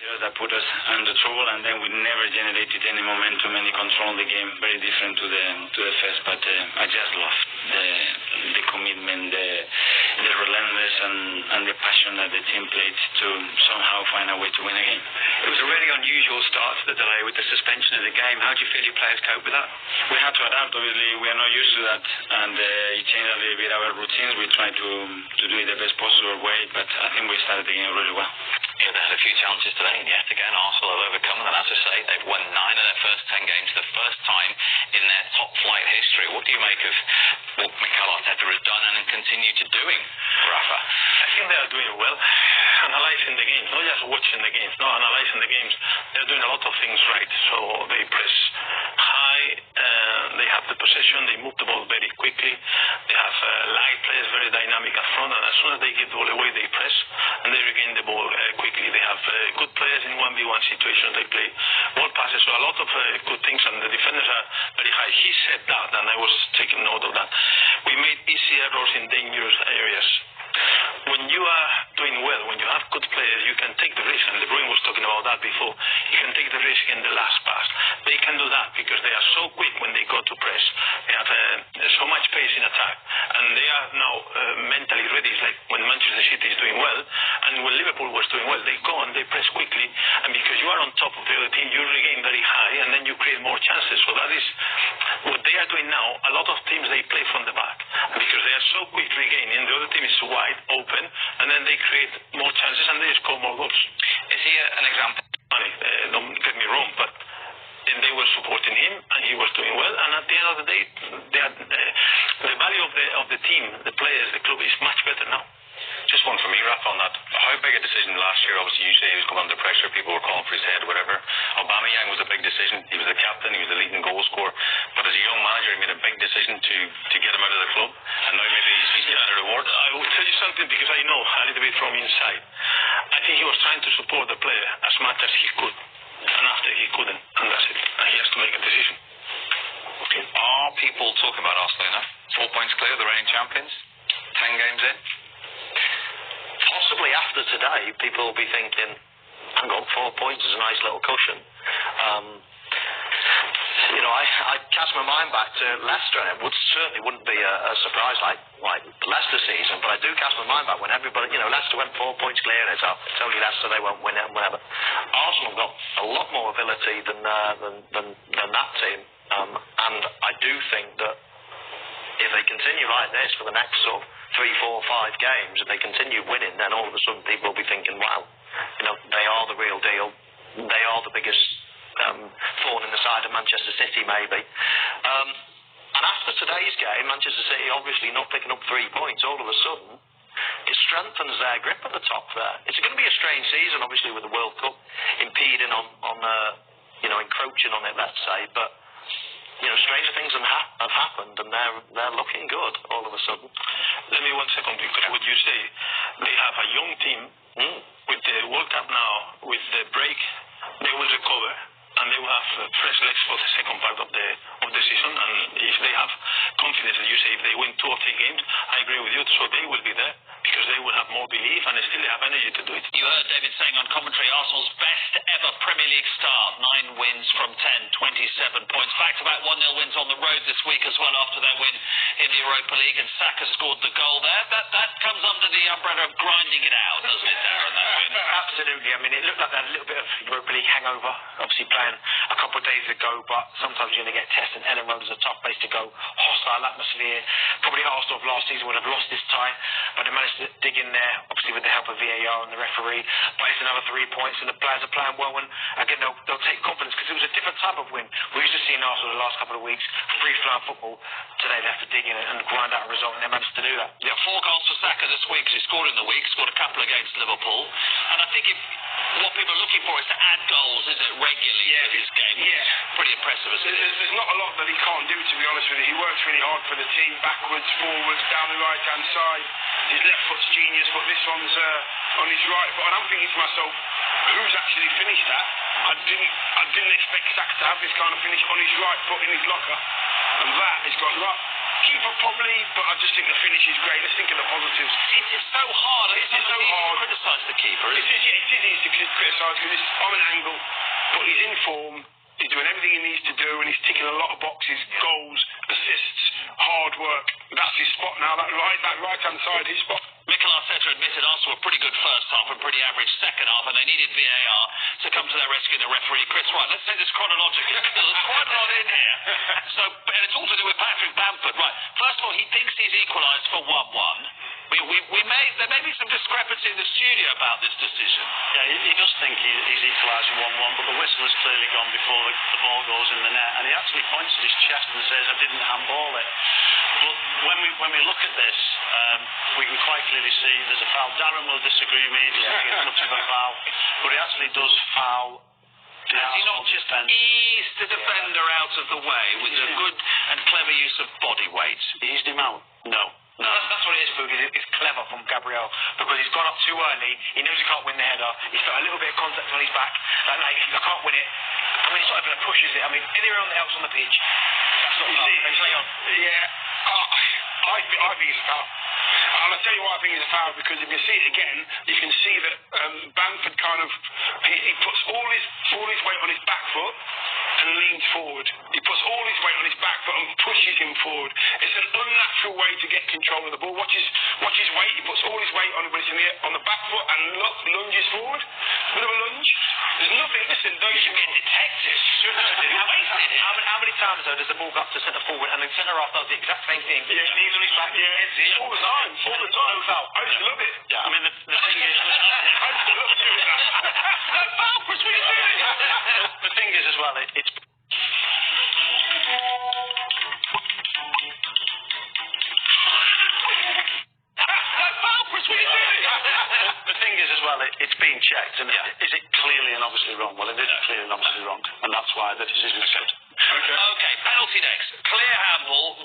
That put us under trouble, and then we never generated any momentum, any control in the game. Very different to the first, but I just love the commitment, the relentless and the passion that the team played to somehow find a way to win a game. It was a really unusual start to the delay with the suspension of the game. How do you feel your players cope with that? We had to adapt. Obviously, we are not used to that, and it changed a little bit our routines. We tried to do it the best possible way, but I think we started the game really well. Yeah, they had a few challenges today, and yet again Arsenal have overcome them. And as I say, they've won 9 of their first 10 games, the first time in their top-flight history. What do you make of what Mikel Arteta has done and continue to doing, Rafa? I think they are doing well, analysing the games, not just watching the games, no, analysing the games. They're doing a lot of things right. So they press high, they have the possession, they move the ball very quickly, they have light players, very dynamic up front, and as soon as they get the ball away, they press, and they regain the ball quickly. They have good players in 1v1 situations, they play ball passes, so a lot of good things, and the defenders are very high. He said that, and I was taking note of that. We made easy errors in dangerous areas. When you are doing well, when you have good players, you can take the risk, and De Bruyne was talking about that before. You can take the risk in the last pass. They can do that because they are so quick when they go to press. They have so much pace in attack, and they are now mentally ready. It's like when Manchester City is doing well, and when Liverpool was doing well, they go and they press quickly, and because you are on top of the other team, you regain very high, and then you create more chances. So that is what they are doing now. A lot of teams, they play from the back, and because they are so quick regaining, the other team is wide open, and then they create more chances and they score more goals. Is he an example? Don't get me wrong, but they were supporting him, and he was doing well, and at the end of the day, the value of the team, the players, the club is much better now. Just one for me, Rafa, on that. How big a decision last year? Obviously, you say he was coming under pressure, people were calling for his head or whatever. Aubameyang was a big decision. He was the captain, he was the leading goal scorer. But as a young manager, he made a big decision to get him out of the club, and now maybe he's getting a reward. I will tell you something, because I know a little bit from inside. I think he was trying to support the player as much as he could, and after he couldn't, and that's it. And he has to make a decision. Are people talking about Arsenal now? 4 points clear, the reigning champions, 10 games in? Possibly after today, people will be thinking, hang on, 4 points is a nice little cushion. I cast my mind back to Leicester, and it certainly wouldn't be a surprise like Leicester season, but I do cast my mind back when everybody, Leicester went 4 points clear, and it's only Leicester, they won't win it and whatever. Arsenal got a lot more ability than that team, and I do think that if they continue like this for the next sort of 3, 4, 5 games, if they continue winning, then all of a sudden people will be thinking, wow, they are the real deal. They are the biggest thorn in the side of Manchester City, maybe. And after today's game, Manchester City obviously not picking up 3 points, all of a sudden, it strengthens their grip at the top there. It's going to be a strange season, obviously, with the World Cup impeding on encroaching on it, let's say, but stranger things have happened, and they're looking good all of a sudden. Let me 1 second, because what you say, they have a young team with the World Cup now, with the break, they will recover, and they will have fresh legs for the second part of the season. And if they have confidence, as you say, if they win 2 or 3 games, I agree with you. So they will be there because they will have more belief and still they have energy to do it. You heard David saying on commentary, Arsenal's best ever Premier League start, 9 wins from 10, 27 points. Back-to-back 1-0 wins on the road this week as well after their win in the Europa League, and Saka scored the goal there. That comes under the umbrella of grinding it out, doesn't it, Darren? That win. Absolutely. I mean, it looked like they had a little bit of Europa League hangover, obviously playing a couple of days ago, but sometimes you're going to get tested. Ellen Road is a tough place to go, hostile atmosphere. Probably Arsenal of last season would have lost this tie, but they managed to dig in there, obviously with the help of VAR and the referee. But it's another 3 points, and the players are playing well, and again, they'll take confidence, because it was a different type of win. We used to see in Arsenal the last couple of weeks, free-flowing football. Today they have to dig in and grind out a result, and they managed to do that. Yeah, 4 goals for Saka this week, because he scored in the week, scored a couple against Liverpool. And I think what people are looking for is to add goals, isn't it, regularly to his game. Yeah. It's pretty impressive, isn't it? There's not a lot that he can't do, to be honest with you. He works really hard for the team, backwards, forwards, down the right-hand side. His left foot's genius, but this one's on his right foot. And I'm thinking to myself, who's actually finished that? I didn't expect Saka to have this kind of finish on his right foot in his locker. And that has got Keeper probably, but I just think the finish is great. Let's think of the positives. It's so hard. It's so hard to criticise the keeper, It is easy to criticise because it's on an angle, but he's in form. He's doing everything he needs to do, and he's ticking a lot of boxes: goals, assists, hard work. That's his spot now. That right-hand side, his spot. Mikel Arteta admitted Arsenal were pretty good first half and pretty average second half, and they needed VAR to come to their rescue. The referee, Chris Wright. Let's take this chronologically. There's quite a lot in here. And it's all to do with Patrick Bamford. Right. First of all, he thinks he's equalised for 1-1. There may be some discrepancy in the studio about this decision. Yeah, he does think he's equalising 1-1, but the whistle has clearly gone before the ball goes in the net, and he actually points at his chest and says, I didn't handball it. But when we look at this, we can quite clearly see there's a foul. Darren will disagree with me, he doesn't think it's much of a foul, but he actually does foul. Has he not just eased the defender out of the way with a good and clever use of body weight? Eased him out? No. That's what it is, Boog. It's clever from Gabriel because he's gone up too early. He knows he can't win the header. He's got a little bit of contact on his back. Like, I can't win it. I mean, it's not even a push, is it? I mean, anywhere else on the pitch, that's not play on. Yeah, I think it's a foul. And I'll tell you why I think it's a foul, because if you see it again, you can see that Bamford kind of he puts all his weight on his back foot and leans forward. He puts all his weight on his back foot and pushes him forward. It's an unnatural way to get control of the ball. Watch his weight. He puts all his weight on the back foot and lunges forward. Bit of a lunge. There's nothing. Listen, you should get detectives. How many times though does the ball go up to centre forward and then centre half does the exact same thing? Yeah, knees on his back. Yeah, all the time. No foul. I just love it. Yeah, I mean, the thing is... I just love doing that. No foul, Chris, what are you doing? The thing is as well, it's... The thing is as well, it's being checked, and is it clearly and obviously wrong? Well, it isn't clearly and obviously wrong, and that's why the decision is set. Okay, penalty next. Clear handball,